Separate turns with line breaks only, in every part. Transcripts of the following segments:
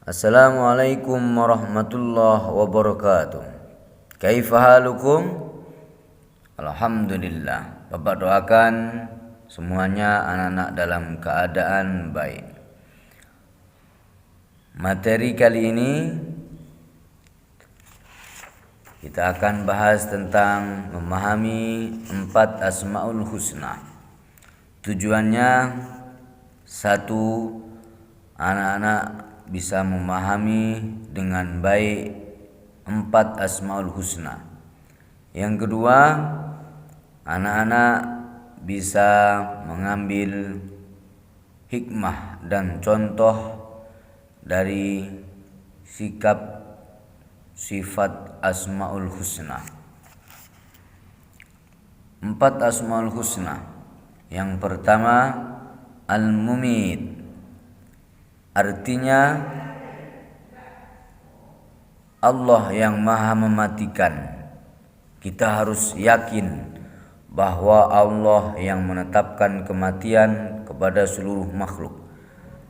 Assalamualaikum warahmatullahi wabarakatuh. Kaifa halukum? Alhamdulillah. Bapak doakan semuanya anak-anak dalam keadaan baik. Materi kali ini kita akan bahas tentang memahami 4 Asmaul Husna. Tujuannya satu, anak-anak bisa memahami dengan baik 4 Asmaul Husna. Yang kedua, anak-anak bisa mengambil hikmah dan contoh dari sikap sifat Asmaul Husna. 4 Asmaul Husna. Yang pertama, Al-Mumit. Artinya Allah yang maha mematikan. Kita harus yakin bahwa Allah yang menetapkan kematian kepada seluruh makhluk.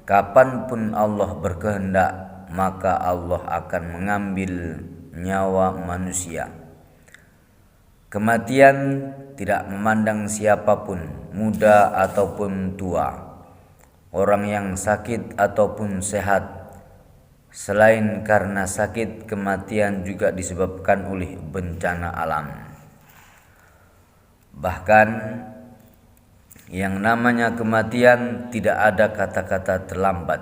Kapanpun Allah berkehendak, maka Allah akan mengambil nyawa manusia. Kematian tidak memandang siapapun, muda ataupun tua, orang yang sakit ataupun sehat. Selain karena sakit, kematian juga disebabkan oleh bencana alam. Bahkan yang namanya kematian tidak ada kata-kata terlambat,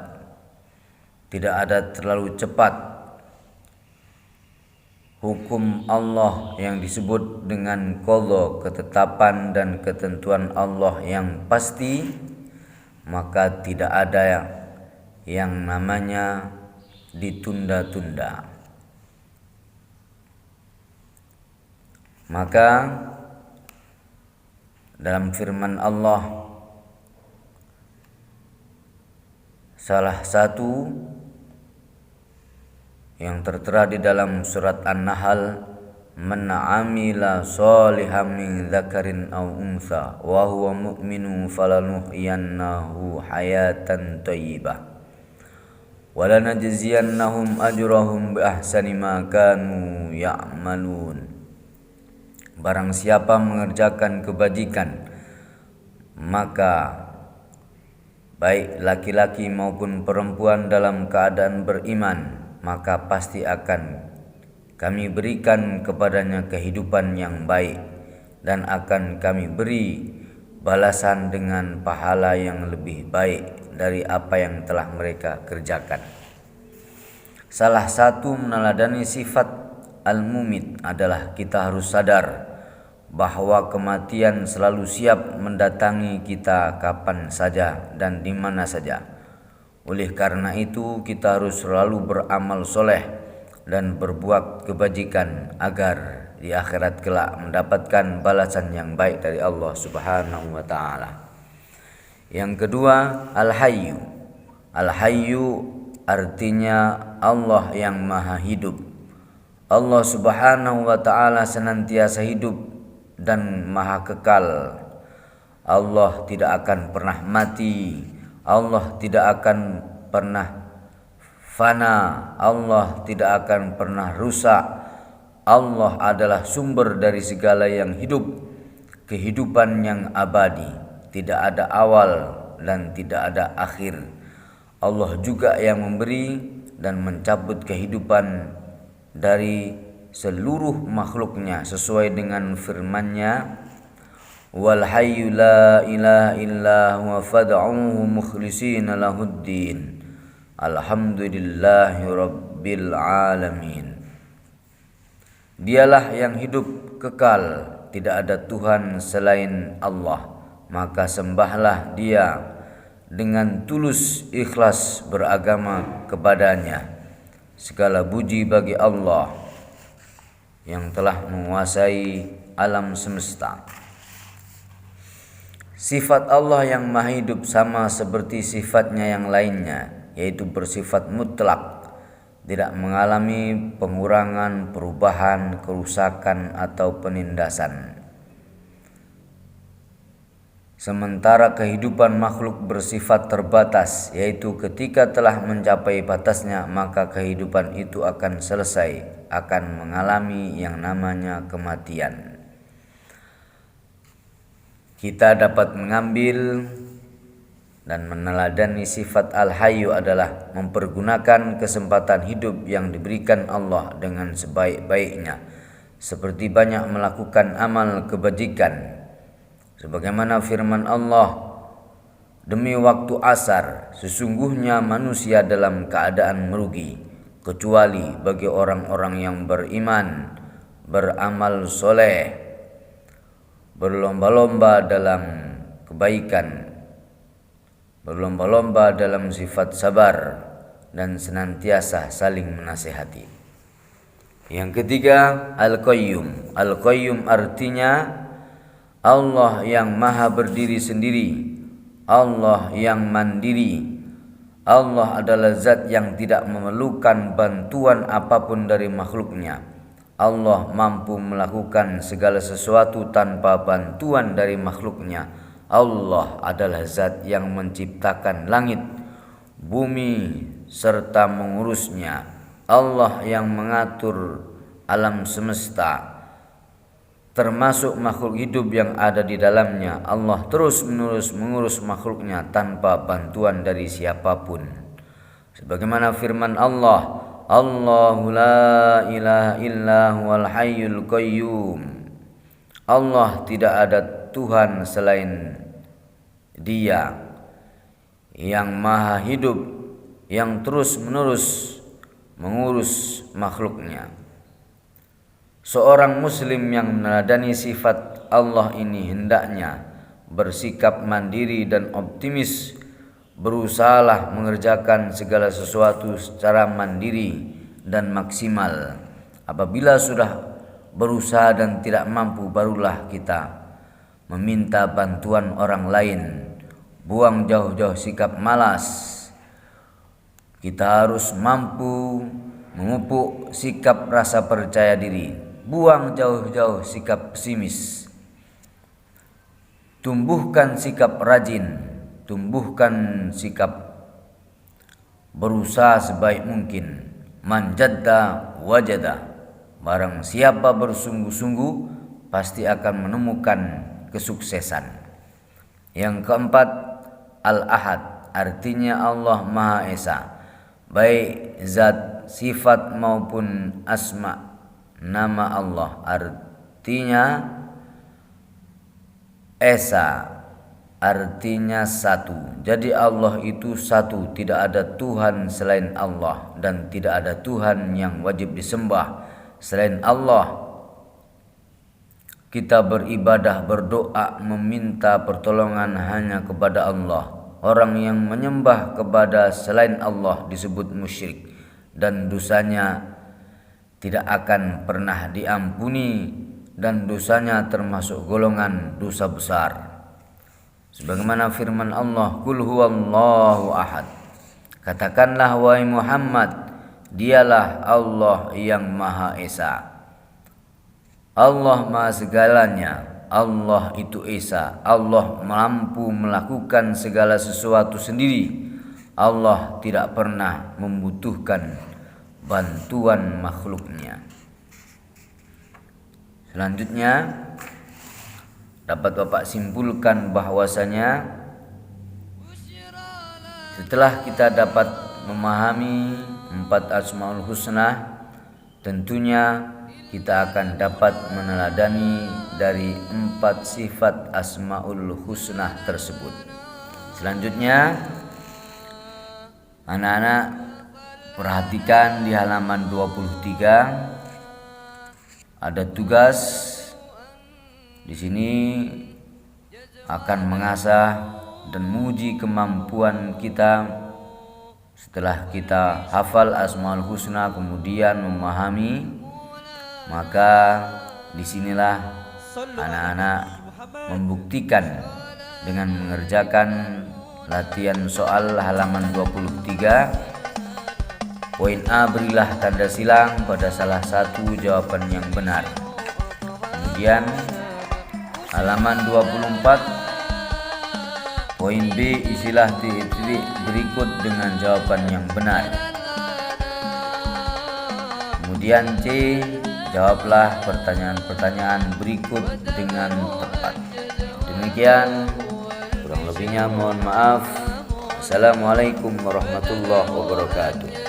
tidak ada terlalu cepat. Hukum Allah yang disebut dengan qadha, ketetapan dan ketentuan Allah yang pasti, maka tidak ada yang namanya ditunda-tunda. Maka dalam firman Allah, salah satu yang tertera di dalam surat An-Nahl, man amila sholihan min dzakarin aw untha wa huwa mu'minun falanuhyiyannahu hayatan thayyibah wa lanajziyannahum ajrahum bi ahsani ma kanu ya'malun. Barang siapa mengerjakan kebajikan, maka baik laki-laki maupun perempuan dalam keadaan beriman, maka pasti akan kami berikan kepadanya kehidupan yang baik, dan akan kami beri balasan dengan pahala yang lebih baik dari apa yang telah mereka kerjakan. Salah satu meneladani sifat Al-Mumit adalah kita harus sadar bahwa kematian selalu siap mendatangi kita kapan saja dan di mana saja. Oleh karena itu, kita harus selalu beramal soleh dan berbuat kebajikan agar di akhirat kelak mendapatkan balasan yang baik dari Allah Subhanahu wa taala. Yang kedua, Al-Hayyu. Al-Hayyu artinya Allah yang maha hidup. Allah Subhanahu wa taala senantiasa hidup dan maha kekal. Allah tidak akan pernah mati. Allah tidak akan pernah fana. Allah tidak akan pernah rusak. Allah adalah sumber dari segala yang hidup, kehidupan yang abadi, tidak ada awal dan tidak ada akhir. Allah juga yang memberi dan mencabut kehidupan dari seluruh makhluknya sesuai dengan firman-Nya, wal hayyu la ilaha illa huwa fad'uhu mukhlishina lahuddin alhamdulillahi rabbil alamin. Dialah yang hidup kekal, tidak ada Tuhan selain Allah, maka sembahlah Dia dengan tulus ikhlas beragama kepadanya. Segala puji bagi Allah yang telah menguasai alam semesta. Sifat Allah yang maha hidup sama seperti sifatnya yang lainnya, yaitu bersifat mutlak, tidak mengalami pengurangan, perubahan, kerusakan atau penindasan. sementara kehidupan makhluk bersifat terbatas, yaitu ketika telah mencapai batasnya maka kehidupan itu akan selesai, akan mengalami yang namanya kematian. Kita dapat mengambil dan meneladani sifat Al-Hayyu adalah mempergunakan kesempatan hidup yang diberikan Allah dengan sebaik-baiknya, seperti banyak melakukan amal kebajikan. Sebagaimana firman Allah, demi waktu asar, sesungguhnya manusia dalam keadaan merugi, kecuali bagi orang-orang yang beriman, beramal soleh, berlomba-lomba dalam kebaikan, berlomba-lomba dalam sifat sabar, dan senantiasa saling menasihati. Yang ketiga, Al-Qayyum. Al-Qayyum artinya Allah yang maha berdiri sendiri, Allah yang mandiri. Allah adalah zat yang tidak memerlukan bantuan apapun dari makhluknya. Allah mampu melakukan segala sesuatu tanpa bantuan dari makhluknya. Allah adalah zat yang menciptakan langit, bumi, serta mengurusnya. Allah yang mengatur alam semesta, termasuk makhluk hidup yang ada di dalamnya. Allah terus-menerus mengurus makhluknya tanpa bantuan dari siapapun. Sebagaimana firman Allah, Allahu la ilaha illa huwal hayyul qayyum. Allah tidak ada Tuhan selain Dia yang maha hidup, yang terus-menerus mengurus makhluknya. Seorang muslim yang meneladani sifat Allah ini hendaknya bersikap mandiri dan optimis, berusahalah mengerjakan segala sesuatu secara mandiri dan maksimal. Apabila sudah berusaha dan tidak mampu, barulah kita meminta bantuan orang lain. Buang jauh-jauh sikap malas. Kita harus mampu memupuk sikap rasa percaya diri. Buang jauh-jauh sikap pesimis. Tumbuhkan sikap rajin. Tumbuhkan sikap berusaha sebaik mungkin. Man jadda wajada. Barang siapa bersungguh-sungguh pasti akan menemukan kesuksesan. Yang keempat, Al-Ahad, artinya Allah Maha Esa, baik zat, sifat maupun asma. Nama Allah artinya Esa, artinya satu. Jadi Allah itu satu, tidak ada Tuhan selain Allah, dan tidak ada Tuhan yang wajib disembah selain Allah. Kita beribadah, berdoa, meminta pertolongan hanya kepada Allah. Orang yang menyembah kepada selain Allah disebut musyrik, dan dosanya tidak akan pernah diampuni, dan dosanya termasuk golongan dosa besar. Sebagaimana firman Allah, Qul huwallahu ahad. Katakanlah wahai Muhammad, Dialah Allah yang Maha Esa. Allah Maha segalanya. Allah itu Esa. Allah mampu melakukan segala sesuatu sendiri. Allah tidak pernah membutuhkan bantuan makhluknya. Selanjutnya dapat Bapak simpulkan bahwasanya setelah kita dapat memahami 4 Asmaul Husna, tentunya kita akan dapat meneladani dari 4 sifat Asmaul Husna tersebut. Selanjutnya, anak-anak perhatikan di halaman 23 ada tugas. Di sini akan mengasah dan menguji kemampuan kita. Setelah kita hafal Asmaul Husna kemudian memahami, maka disinilah anak-anak membuktikan dengan mengerjakan latihan soal halaman 23. Poin A, berilah tanda silang pada salah satu jawaban yang benar. Kemudian halaman 24, Poin B, isilah titik-titik berikut dengan jawaban yang benar. Kemudian C, jawablah pertanyaan-pertanyaan berikut dengan tepat. Demikian, kurang lebihnya mohon maaf. Assalamualaikum warahmatullahi wabarakatuh.